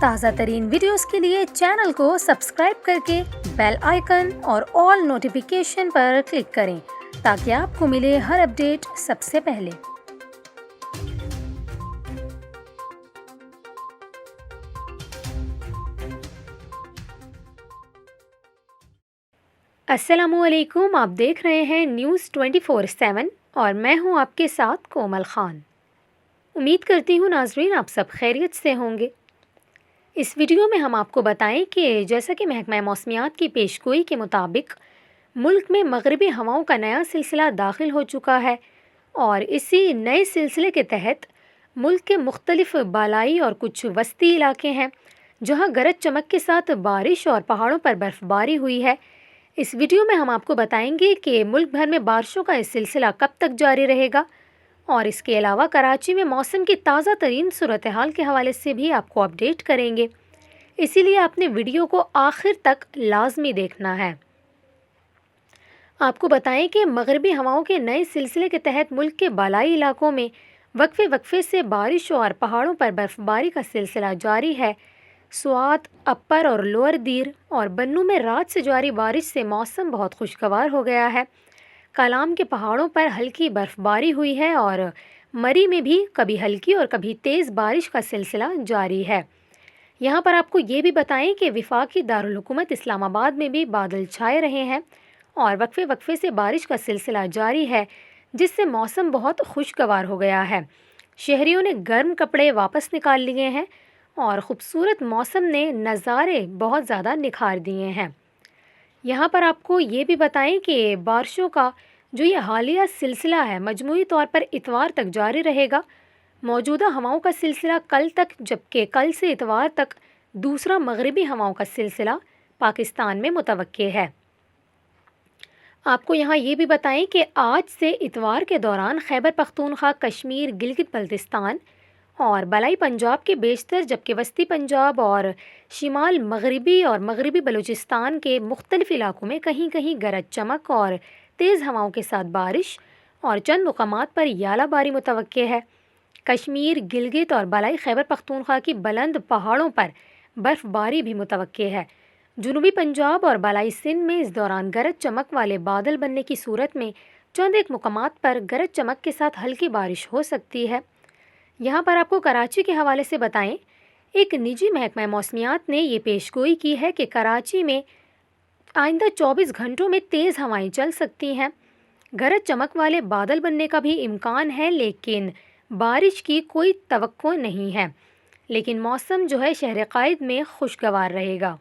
تازہ ترین ویڈیوز کے لیے چینل کو سبسکرائب کر کے بیل آئیکن اور آل نوٹیفیکیشن پر کلک کریں تاکہ آپ کو ملے ہر اپڈیٹ سب سے پہلے۔ السلام علیکم، آپ دیکھ رہے ہیں نیوز 24/7 اور میں ہوں آپ کے ساتھ کومل خان۔ امید کرتی ہوں ناظرین آپ سب خیریت سے ہوں گے۔ اس ویڈیو میں ہم آپ کو بتائیں کہ جیسا کہ محکمہ موسمیات کی پیشگوئی کے مطابق ملک میں مغربی ہواؤں کا نیا سلسلہ داخل ہو چکا ہے اور اسی نئے سلسلے کے تحت ملک کے مختلف بالائی اور کچھ وسطی علاقے ہیں جہاں گرج چمک کے ساتھ بارش اور پہاڑوں پر برف باری ہوئی ہے۔ اس ویڈیو میں ہم آپ کو بتائیں گے کہ ملک بھر میں بارشوں کا یہ سلسلہ کب تک جاری رہے گا اور اس کے علاوہ کراچی میں موسم کی تازہ ترین صورتحال کے حوالے سے بھی آپ کو اپڈیٹ کریں گے، اسی لیے آپ نے ویڈیو کو آخر تک لازمی دیکھنا ہے۔ آپ کو بتائیں کہ مغربی ہواؤں کے نئے سلسلے کے تحت ملک کے بالائی علاقوں میں وقفے سے بارش اور پہاڑوں پر برف باری کا سلسلہ جاری ہے۔ سوات، اپر اور لوئر دیر اور بنوں میں رات سے جاری بارش سے موسم بہت خوشگوار ہو گیا ہے۔ کالام کے پہاڑوں پر ہلکی برف باری ہوئی ہے اور مری میں بھی کبھی ہلکی اور کبھی تیز بارش کا سلسلہ جاری ہے۔ یہاں پر آپ کو یہ بھی بتائیں کہ وفاقی دارالحکومت اسلام آباد میں بھی بادل چھائے رہے ہیں اور وقفے سے بارش کا سلسلہ جاری ہے، جس سے موسم بہت خوشگوار ہو گیا ہے۔ شہریوں نے گرم کپڑے واپس نکال لیے ہیں اور خوبصورت موسم نے نظارے بہت زیادہ نکھار دیے ہیں۔ یہاں پر آپ کو یہ بھی بتائیں کہ بارشوں کا جو یہ حالیہ سلسلہ ہے مجموعی طور پر اتوار تک جاری رہے گا۔ موجودہ ہواؤں کا سلسلہ کل تک، جبکہ کل سے اتوار تک دوسرا مغربی ہواؤں کا سلسلہ پاکستان میں متوقع ہے۔ آپ کو یہاں یہ بھی بتائیں کہ آج سے اتوار کے دوران خیبر پختونخوا، کشمیر، گلگت بلتستان اور بالائی پنجاب کے بیشتر، جبکہ وسطی پنجاب اور شمال مغربی اور مغربی بلوچستان کے مختلف علاقوں میں کہیں کہیں گرج چمک اور تیز ہواؤں کے ساتھ بارش اور چند مقامات پر یالہ باری متوقع ہے۔ کشمیر، گلگت اور بالائی خیبر پختونخوا کی بلند پہاڑوں پر برف باری بھی متوقع ہے۔ جنوبی پنجاب اور بالائی سندھ میں اس دوران گرج چمک والے بادل بننے کی صورت میں چند ایک مقامات پر گرج چمک کے ساتھ ہلکی بارش ہو سکتی ہے۔ یہاں پر آپ کو کراچی کے حوالے سے بتائیں، ایک نجی محکمہ موسمیات نے یہ پیشگوئی کی ہے کہ کراچی میں آئندہ 24 گھنٹوں میں تیز ہوائیں چل سکتی ہیں۔ گرج چمک والے بادل بننے کا بھی امکان ہے، لیکن بارش کی کوئی توقع نہیں ہے، لیکن موسم جو ہے شہر قائد میں خوشگوار رہے گا۔